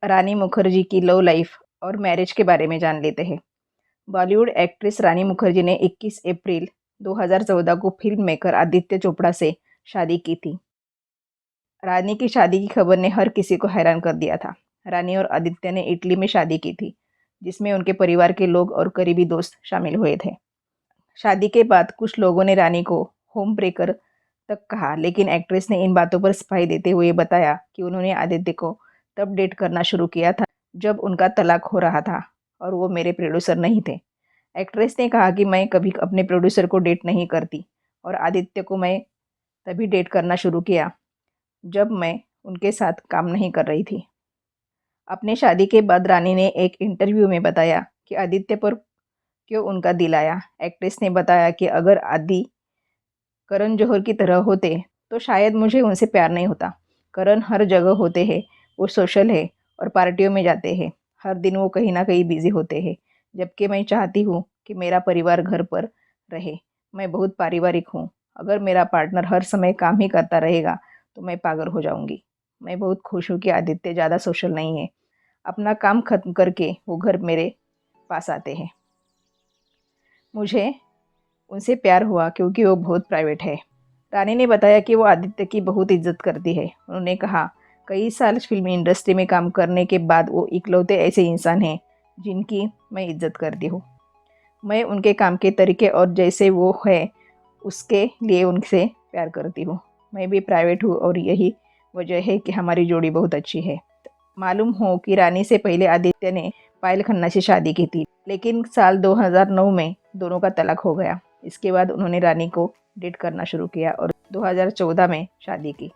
रानी मुखर्जी की love life और marriage के बारे में जान लेते हैं। बॉलीवुड एक्ट्रेस रानी मुखर्जी ने 21 अप्रैल 2014 को फिल्म मेकर आदित्य चोपड़ा से शादी की थी। रानी की शादी की खबर ने हर किसी को हैरान कर दिया था। रानी और आदित्य ने इटली में शादी की थी, जिसमें उनके परिवार के लोग और करीबी दोस्त शामिल हुए थे। शादी के बाद कुछ लोगों ने रानी को होम ब्रेकर तक कहा, लेकिन एक्ट्रेस ने इन बातों पर सफाई देते हुए बताया कि उन्होंने आदित्य को तब डेट करना शुरू किया था जब उनका तलाक हो रहा था और वो मेरे प्रोड्यूसर नहीं थे। एक्ट्रेस ने कहा कि मैं कभी अपने प्रोड्यूसर को डेट नहीं करती और आदित्य को मैं तभी डेट करना शुरू किया जब मैं उनके साथ काम नहीं कर रही थी। अपने शादी के बाद रानी ने एक इंटरव्यू में बताया कि आदित्य पर क्यों उनका दिल आया। एक्ट्रेस ने बताया कि अगर आदि करण जौहर की तरह होते तो शायद मुझे उनसे प्यार नहीं होता। करण हर जगह होते हैं, वो सोशल है और पार्टियों में जाते हैं। हर दिन वो कहीं ना कहीं बिजी होते हैं, जबकि मैं चाहती हूँ कि मेरा परिवार घर पर रहे। मैं बहुत पारिवारिक हूँ। अगर मेरा पार्टनर हर समय काम ही करता रहेगा तो मैं पागल हो जाऊंगी। मैं बहुत खुश हूँ कि आदित्य ज़्यादा सोशल नहीं है। अपना काम खत्म करके वो घर मेरे पास आते हैं। मुझे उनसे प्यार हुआ क्योंकि वो बहुत प्राइवेट है। रानी ने बताया कि वो आदित्य की बहुत इज्जत करती है। उन्होंने कहा, कई साल फिल्मी इंडस्ट्री में काम करने के बाद वो इकलौते ऐसे इंसान हैं जिनकी मैं इज्जत करती हूँ। मैं उनके काम के तरीके और जैसे वो है उसके लिए उनसे प्यार करती हूँ। मैं भी प्राइवेट हूँ और यही वजह है कि हमारी जोड़ी बहुत अच्छी है। मालूम हो कि रानी से पहले आदित्य ने पायल खन्ना से शादी की थी, लेकिन साल 2009 में दोनों का तलाक हो गया। इसके बाद उन्होंने रानी को डेट करना शुरू किया और 2014 में शादी की।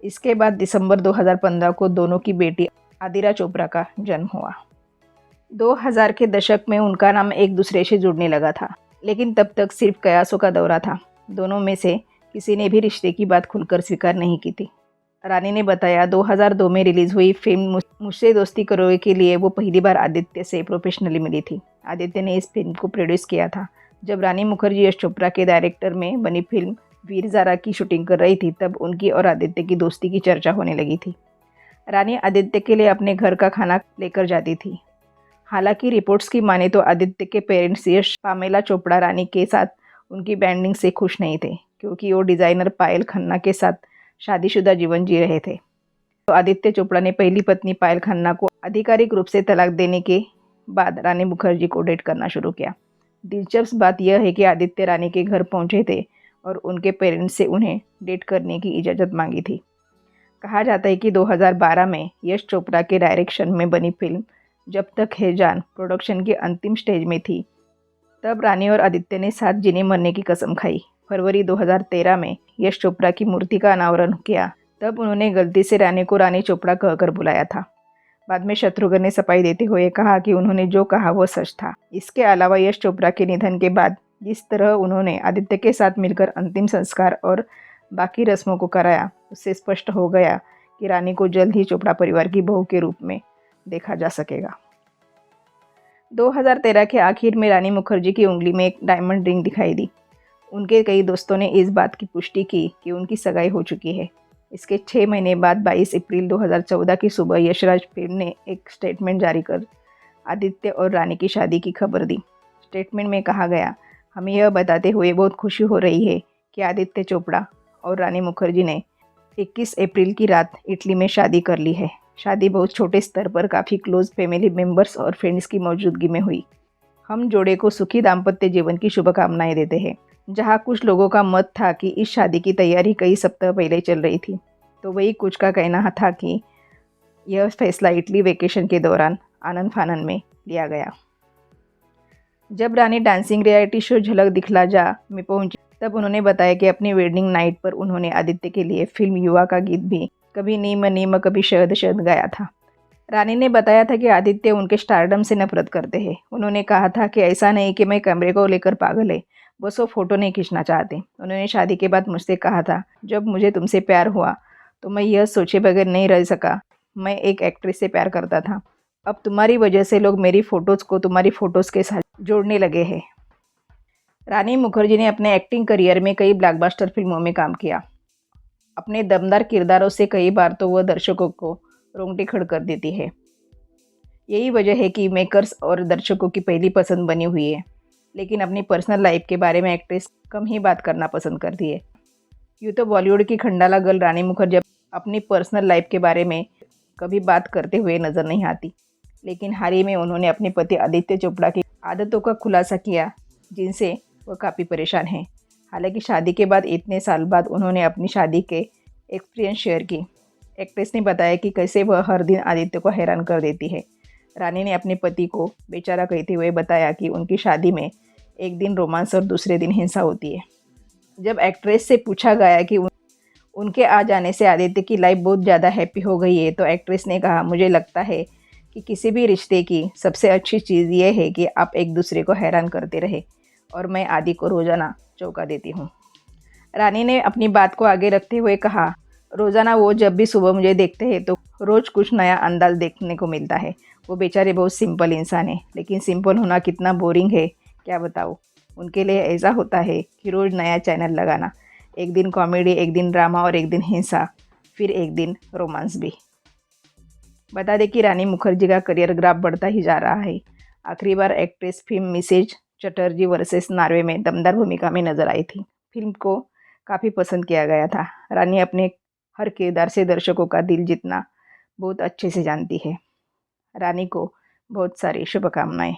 इसके बाद दिसंबर 2015 को दोनों की बेटी आदिरा चोपड़ा का जन्म हुआ। 2000 के दशक में उनका नाम एक दूसरे से जुड़ने लगा था, लेकिन तब तक सिर्फ कयासों का दौरा था। दोनों में से किसी ने भी रिश्ते की बात खुलकर स्वीकार नहीं की थी। रानी ने बताया, 2002 में रिलीज हुई फिल्म मुझसे दोस्ती करोगे के लिए वो पहली बार आदित्य से प्रोफेशनली मिली थी। आदित्य ने इस फिल्म को प्रोड्यूस किया था। जब रानी मुखर्जी यश चोपड़ा के डायरेक्टर में बनी फिल्म वीर ज़ारा की शूटिंग कर रही थी, तब उनकी और आदित्य की दोस्ती की चर्चा होने लगी थी। रानी आदित्य के लिए अपने घर का खाना लेकर जाती थी। हालांकि रिपोर्ट्स की माने तो आदित्य के पेरेंट्स यश पामेला चोपड़ा रानी के साथ उनकी बैंडिंग से खुश नहीं थे, क्योंकि वो डिज़ाइनर पायल खन्ना के साथ शादीशुदा जीवन जी रहे थे। तो आदित्य चोपड़ा ने पहली पत्नी पायल खन्ना को आधिकारिक रूप से तलाक देने के बाद रानी मुखर्जी को डेट करना शुरू किया। दिलचस्प बात यह है कि आदित्य रानी के घर पहुंचे थे और उनके पेरेंट्स से उन्हें डेट करने की इजाज़त मांगी थी। कहा जाता है कि 2012 में यश चोपड़ा के डायरेक्शन में बनी फिल्म जब तक है जान प्रोडक्शन की अंतिम स्टेज में थी, तब रानी और आदित्य ने साथ जीने मरने की कसम खाई। फरवरी 2013 में यश चोपड़ा की मूर्ति का अनावरण किया, तब उन्होंने गलती से रानी को रानी चोपड़ा कहकर बुलाया था। बाद में शत्रुघ्न ने सफाई देते हुए कहा कि उन्होंने जो कहा वो सच था। इसके अलावा यश चोपड़ा के निधन के बाद जिस तरह उन्होंने आदित्य के साथ मिलकर अंतिम संस्कार और बाकी रस्मों को कराया, उससे स्पष्ट हो गया कि रानी को जल्द ही चोपड़ा परिवार की बहू के रूप में देखा जा सकेगा। 2013 के आखिर में रानी मुखर्जी की उंगली में एक डायमंड रिंग दिखाई दी। उनके कई दोस्तों ने इस बात की पुष्टि की कि उनकी सगाई हो चुकी है। इसके 6 महीने बाद 22 अप्रैल 2014 की सुबह यशराज फिल्म ने एक स्टेटमेंट जारी कर आदित्य और रानी की शादी की खबर दी। स्टेटमेंट में कहा गया, हमें यह बताते हुए बहुत खुशी हो रही है कि आदित्य चोपड़ा और रानी मुखर्जी ने 21 अप्रैल की रात इटली में शादी कर ली है। शादी बहुत छोटे स्तर पर काफ़ी क्लोज फैमिली मेम्बर्स और फ्रेंड्स की मौजूदगी में हुई। हम जोड़े को सुखी दाम्पत्य जीवन की शुभकामनाएं देते हैं। जहां कुछ लोगों का मत था कि इस शादी की तैयारी कई सप्ताह पहले चल रही थी, तो वही कुछ का कहना था कि यह फैसला इटली वेकेशन के दौरान आनंद फानन में लिया गया। जब रानी डांसिंग रियलिटी शो झलक दिखला जा में पहुंची, तब उन्होंने बताया कि अपनी वेडिंग नाइट पर उन्होंने आदित्य के लिए फिल्म युवा का गीत भी कभी नीम नीम कभी शहद शहद गाया था। रानी ने बताया था कि आदित्य उनके स्टारडम से नफरत करते हैं। उन्होंने कहा था कि ऐसा नहीं कि मैं कैमरे को लेकर पागल है, बस वो फोटो नहीं खींचना चाहते। उन्होंने शादी के बाद मुझसे कहा था, जब मुझे तुमसे प्यार हुआ तो मैं यह सोचे बगैर नहीं रह सका। मैं एक एक्ट्रेस से प्यार करता था। अब तुम्हारी वजह से लोग मेरी फ़ोटोज़ को तुम्हारी फ़ोटोज़ के साथ जोड़ने लगे हैं। रानी मुखर्जी ने अपने एक्टिंग करियर में कई ब्लॉकबस्टर फिल्मों में काम किया। अपने दमदार किरदारों से कई बार तो वह दर्शकों को रोंगटे खड़े कर देती है। यही वजह है कि मेकर्स और दर्शकों की पहली पसंद बनी हुई है। लेकिन अपनी पर्सनल लाइफ के बारे में एक्ट्रेस कम ही बात करना पसंद करती है। यूँ तो बॉलीवुड की खंडाला गर्ल रानी मुखर्जी अपनी पर्सनल लाइफ के बारे में कभी बात करते हुए नजर नहीं आती, लेकिन हाल ही में उन्होंने अपने पति आदित्य चोपड़ा की आदतों का खुलासा किया, जिनसे वह काफ़ी परेशान हैं। हालांकि शादी के बाद इतने साल बाद उन्होंने अपनी शादी के एक्सपीरियंस शेयर की। एक्ट्रेस ने बताया कि कैसे वह हर दिन आदित्य को हैरान कर देती है। रानी ने अपने पति को बेचारा कहते हुए बताया कि उनकी शादी में एक दिन रोमांस और दूसरे दिन हिंसा होती है। जब एक्ट्रेस से पूछा गया कि उनके आ जाने से आदित्य की लाइफ बहुत ज़्यादा हैप्पी हो गई है, तो एक्ट्रेस ने कहा, मुझे लगता है कि किसी भी रिश्ते की सबसे अच्छी चीज़ ये है कि आप एक दूसरे को हैरान करते रहे, और मैं आदि को रोज़ाना चौंका देती हूँ। रानी ने अपनी बात को आगे रखते हुए कहा, रोज़ाना वो जब भी सुबह मुझे देखते हैं तो रोज़ कुछ नया अंदाज देखने को मिलता है। वो बेचारे बहुत सिंपल इंसान है, लेकिन सिंपल होना कितना बोरिंग है क्या बताऊँ। उनके लिए ऐसा होता है कि रोज़ नया चैनल लगाना, एक दिन कॉमेडी, एक दिन ड्रामा और एक दिन हिंसा, फिर एक दिन रोमांस भी। बता दें कि रानी मुखर्जी का करियर ग्राफ बढ़ता ही जा रहा है। आखिरी बार actress film Mrs Chatterjee versus Norway में दमदार भूमिका में नजर आई थी। फिल्म को काफ़ी पसंद किया गया था। रानी अपने हर किरदार से दर्शकों का दिल जीतना बहुत अच्छे से जानती है। रानी को बहुत सारी शुभकामनाएं।